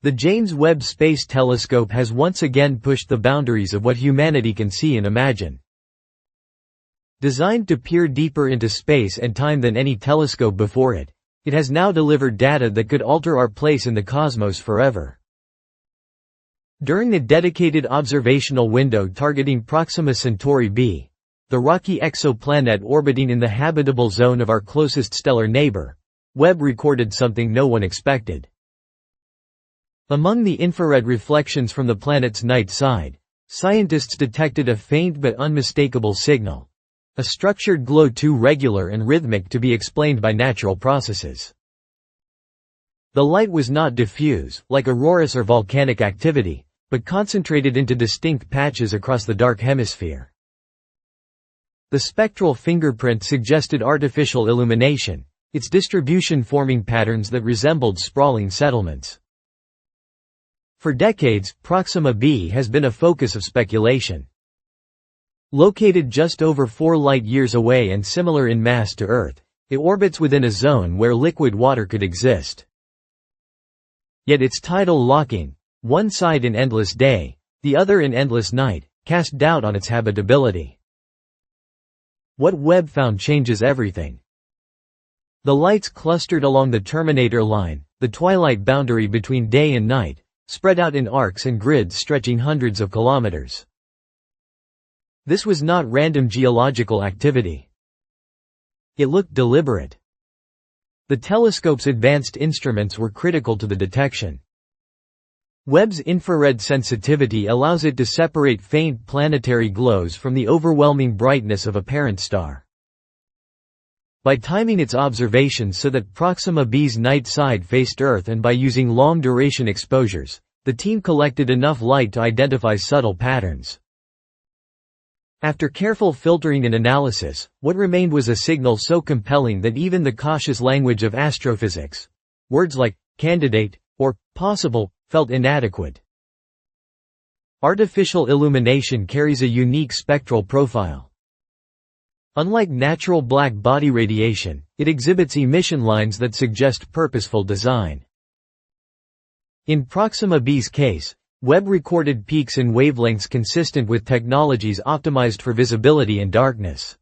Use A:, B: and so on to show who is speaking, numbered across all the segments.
A: The James Webb Space Telescope has once again pushed the boundaries of what humanity can see and imagine. Designed to peer deeper into space and time than any telescope before it, it has now delivered data that could alter our place in the cosmos forever. During a dedicated observational window targeting Proxima Centauri b, the rocky exoplanet orbiting in the habitable zone of our closest stellar neighbor, Webb recorded something no one expected. Among the infrared reflections from the planet's night side, scientists detected a faint but unmistakable signal. A structured glow too regular and rhythmic to be explained by natural processes. The light was not diffuse, like auroras or volcanic activity, but concentrated into distinct patches across the dark hemisphere. The spectral fingerprint suggested artificial illumination, its distribution forming patterns that resembled sprawling settlements. For decades, Proxima B has been a focus of speculation. Located just over 4 light-years away and similar in mass to Earth, it orbits within a zone where liquid water could exist. Yet its tidal locking, one side in endless day, the other in endless night, cast doubt on its habitability. What Webb found changes everything. The lights clustered along the terminator line, the twilight boundary between day and night, spread out in arcs and grids stretching hundreds of kilometers. This was not random geological activity. It looked deliberate. The telescope's advanced instruments were critical to the detection. Webb's infrared sensitivity allows it to separate faint planetary glows from the overwhelming brightness of a parent star. By timing its observations so that Proxima B's night side faced Earth and by using long-duration exposures, the team collected enough light to identify subtle patterns. After careful filtering and analysis, what remained was a signal so compelling that even the cautious language of astrophysics, words like candidate or possible, felt inadequate. Artificial illumination carries a unique spectral profile. Unlike natural black body radiation, it exhibits emission lines that suggest purposeful design. In Proxima B's case, Webb recorded peaks in wavelengths consistent with technologies optimized for visibility in darkness.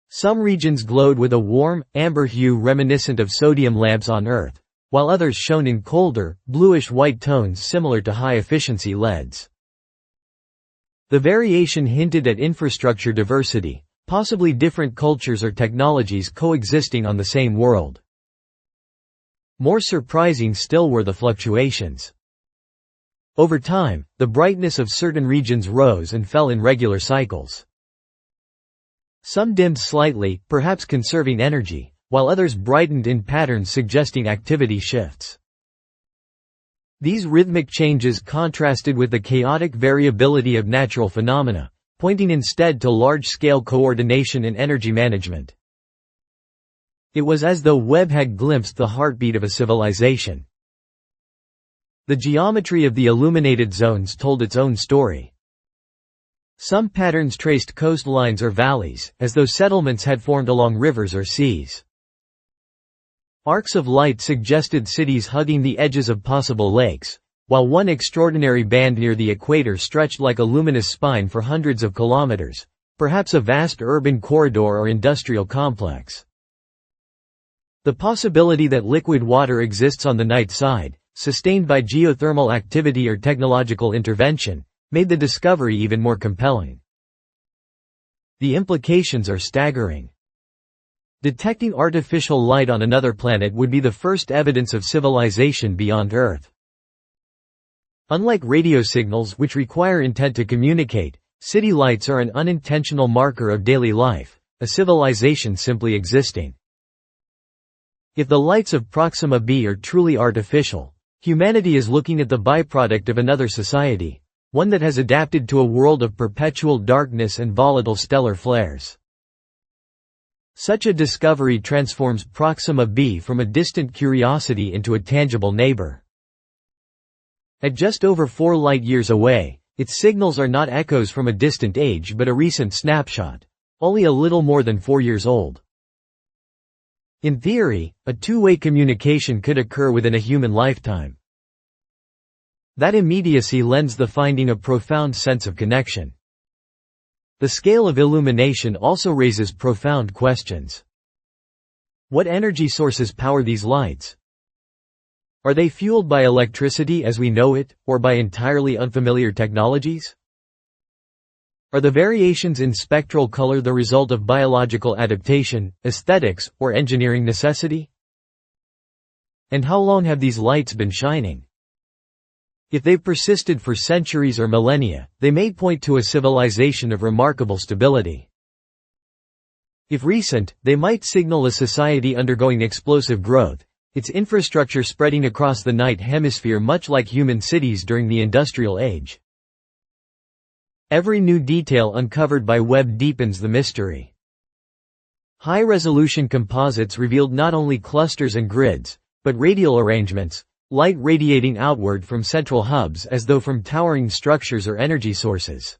A: Some regions glowed with a warm, amber hue reminiscent of sodium lamps on Earth, while others shone in colder, bluish-white tones similar to high-efficiency LEDs. The variation hinted at infrastructure diversity, possibly different cultures or technologies coexisting on the same world. More surprising still were the fluctuations. Over time, the brightness of certain regions rose and fell in regular cycles. Some dimmed slightly, perhaps conserving energy, while others brightened in patterns suggesting activity shifts. These rhythmic changes contrasted with the chaotic variability of natural phenomena, pointing instead to large-scale coordination in energy management. It was as though Webb had glimpsed the heartbeat of a civilization. The geometry of the illuminated zones told its own story. Some patterns traced coastlines or valleys, as though settlements had formed along rivers or seas. Arcs of light suggested cities hugging the edges of possible lakes, while one extraordinary band near the equator stretched like a luminous spine for hundreds of kilometers, perhaps a vast urban corridor or industrial complex. The possibility that liquid water exists on the night side, sustained by geothermal activity or technological intervention, made the discovery even more compelling. The implications are staggering. Detecting artificial light on another planet would be the first evidence of civilization beyond Earth. Unlike radio signals which require intent to communicate, city lights are an unintentional marker of daily life, a civilization simply existing. If the lights of Proxima B are truly artificial, humanity is looking at the byproduct of another society, one that has adapted to a world of perpetual darkness and volatile stellar flares. Such a discovery transforms Proxima B from a distant curiosity into a tangible neighbor. At just over 4 light-years away, its signals are not echoes from a distant age but a recent snapshot, only a little more than 4 years old. In theory, a two-way communication could occur within a human lifetime. That immediacy lends the finding a profound sense of connection. The scale of illumination also raises profound questions. What energy sources power these lights? Are they fueled by electricity as we know it, or by entirely unfamiliar technologies? Are the variations in spectral color the result of biological adaptation, aesthetics, or engineering necessity? And how long have these lights been shining? If they've persisted for centuries or millennia, they may point to a civilization of remarkable stability. If recent, they might signal a society undergoing explosive growth, its infrastructure spreading across the night hemisphere much like human cities during the Industrial Age. Every new detail uncovered by Webb deepens the mystery. High-resolution composites revealed not only clusters and grids, but radial arrangements, light radiating outward from central hubs as though from towering structures or energy sources.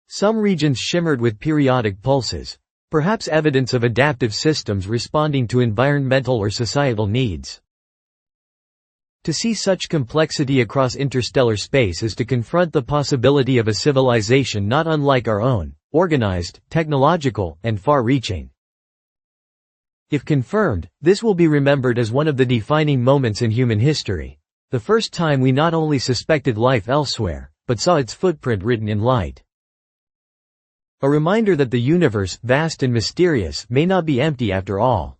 A: Some regions shimmered with periodic pulses, perhaps evidence of adaptive systems responding to environmental or societal needs. To see such complexity across interstellar space is to confront the possibility of a civilization not unlike our own, organized, technological, and far-reaching. If confirmed, this will be remembered as one of the defining moments in human history. The first time we not only suspected life elsewhere, but saw its footprint written in light. A reminder that the universe, vast and mysterious, may not be empty after all.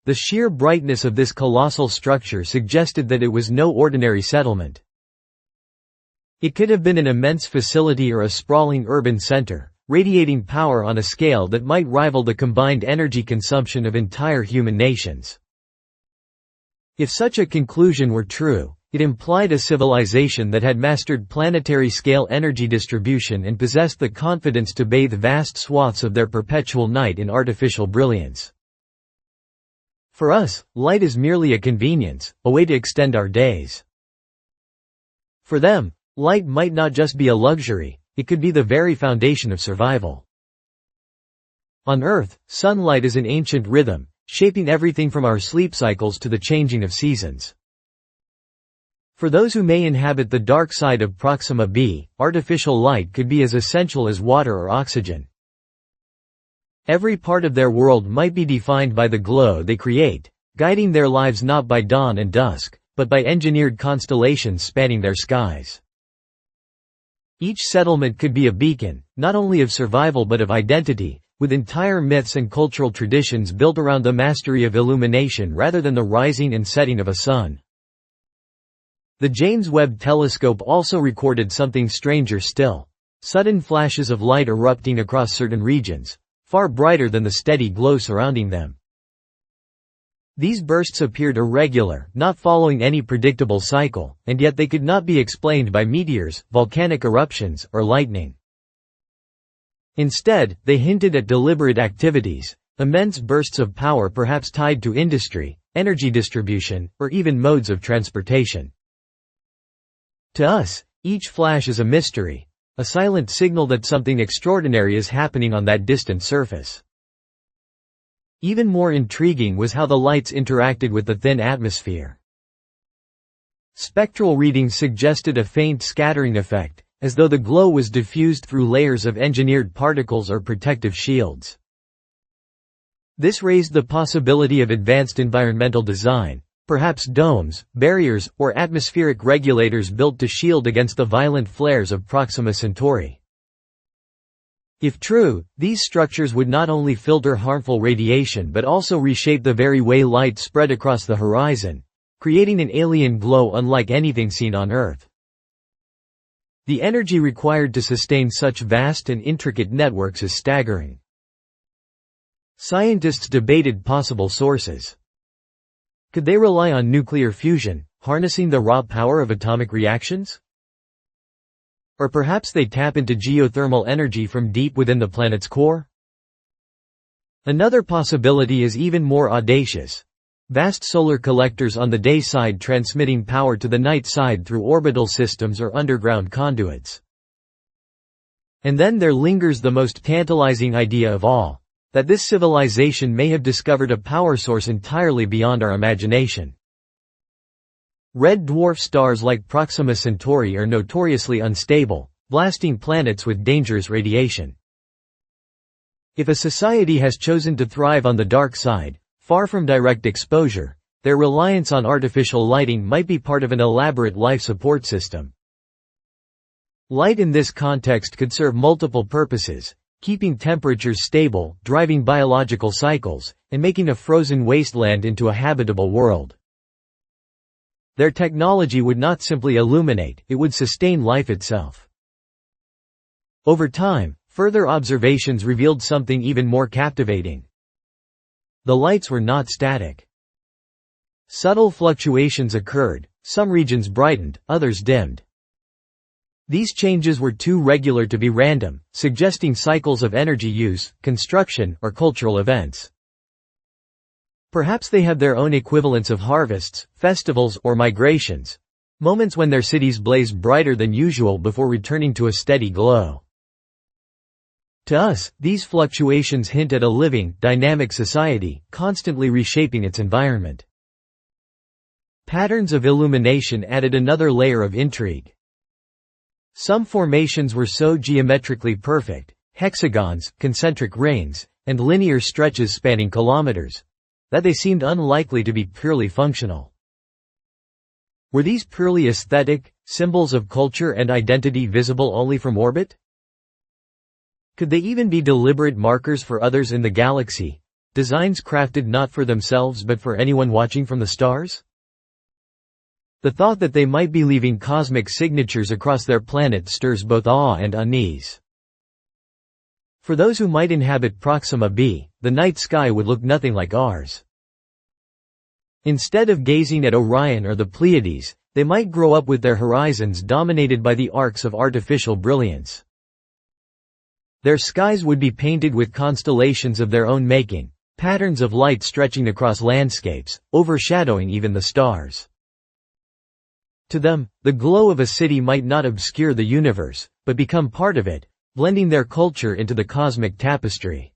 A: The sheer brightness of this colossal structure suggested that it was no ordinary settlement. It could have been an immense facility or a sprawling urban center, radiating power on a scale that might rival the combined energy consumption of entire human nations. If such a conclusion were true, it implied a civilization that had mastered planetary-scale energy distribution and possessed the confidence to bathe vast swaths of their perpetual night in artificial brilliance. For us, light is merely a convenience, a way to extend our days. For them, light might not just be a luxury, it could be the very foundation of survival. On Earth, sunlight is an ancient rhythm, shaping everything from our sleep cycles to the changing of seasons. For those who may inhabit the dark side of Proxima B, artificial light could be as essential as water or oxygen. Every part of their world might be defined by the glow they create, guiding their lives not by dawn and dusk, but by engineered constellations spanning their skies. Each settlement could be a beacon, not only of survival but of identity, with entire myths and cultural traditions built around the mastery of illumination rather than the rising and setting of a sun. The James Webb Telescope also recorded something stranger still: sudden flashes of light erupting across certain regions, far brighter than the steady glow surrounding them. These bursts appeared irregular, not following any predictable cycle, and yet they could not be explained by meteors, volcanic eruptions, or lightning. Instead, they hinted at deliberate activities, immense bursts of power perhaps tied to industry, energy distribution, or even modes of transportation. To us, each flash is a mystery, a silent signal that something extraordinary is happening on that distant surface. Even more intriguing was how the lights interacted with the thin atmosphere. Spectral readings suggested a faint scattering effect, as though the glow was diffused through layers of engineered particles or protective shields. This raised the possibility of advanced environmental design, perhaps domes, barriers, or atmospheric regulators built to shield against the violent flares of Proxima Centauri. If true, these structures would not only filter harmful radiation but also reshape the very way light spread across the horizon, creating an alien glow unlike anything seen on Earth. The energy required to sustain such vast and intricate networks is staggering. Scientists debated possible sources. Could they rely on nuclear fusion, harnessing the raw power of atomic reactions? Or perhaps they tap into geothermal energy from deep within the planet's core? Another possibility is even more audacious: vast solar collectors on the day side transmitting power to the night side through orbital systems or underground conduits. And then there lingers the most tantalizing idea of all: that this civilization may have discovered a power source entirely beyond our imagination. Red dwarf stars like Proxima Centauri are notoriously unstable, blasting planets with dangerous radiation. If a society has chosen to thrive on the dark side, far from direct exposure, their reliance on artificial lighting might be part of an elaborate life support system. Light in this context could serve multiple purposes, keeping temperatures stable, driving biological cycles, and making a frozen wasteland into a habitable world. Their technology would not simply illuminate, it would sustain life itself. Over time, further observations revealed something even more captivating. The lights were not static. Subtle fluctuations occurred, some regions brightened, others dimmed. These changes were too regular to be random, suggesting cycles of energy use, construction, or cultural events. Perhaps they have their own equivalents of harvests, festivals, or migrations, moments when their cities blaze brighter than usual before returning to a steady glow. To us, these fluctuations hint at a living, dynamic society, constantly reshaping its environment. Patterns of illumination added another layer of intrigue. Some formations were so geometrically perfect, hexagons, concentric rings, and linear stretches spanning kilometers, that they seemed unlikely to be purely functional. Were these purely aesthetic, symbols of culture and identity visible only from orbit? Could they even be deliberate markers for others in the galaxy, designs crafted not for themselves but for anyone watching from the stars? The thought that they might be leaving cosmic signatures across their planet stirs both awe and unease. For those who might inhabit Proxima B, the night sky would look nothing like ours. Instead of gazing at Orion or the Pleiades, they might grow up with their horizons dominated by the arcs of artificial brilliance. Their skies would be painted with constellations of their own making, patterns of light stretching across landscapes, overshadowing even the stars. To them, the glow of a city might not obscure the universe, but become part of it, blending their culture into the cosmic tapestry.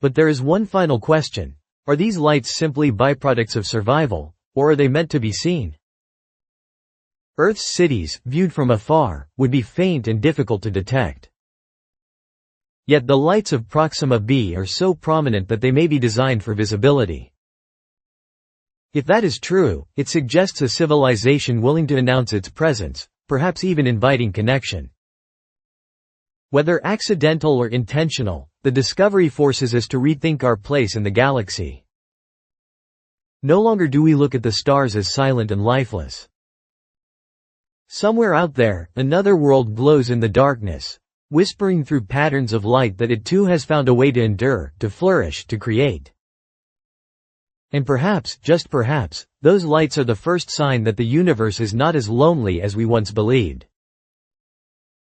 A: But there is one final question. Are these lights simply byproducts of survival, or are they meant to be seen? Earth's cities, viewed from afar, would be faint and difficult to detect. Yet the lights of Proxima B are so prominent that they may be designed for visibility. If that is true, it suggests a civilization willing to announce its presence, perhaps even inviting connection. Whether accidental or intentional, the discovery forces us to rethink our place in the galaxy. No longer do we look at the stars as silent and lifeless. Somewhere out there, another world glows in the darkness, whispering through patterns of light that it too has found a way to endure, to flourish, to create. And perhaps, just perhaps, those lights are the first sign that the universe is not as lonely as we once believed.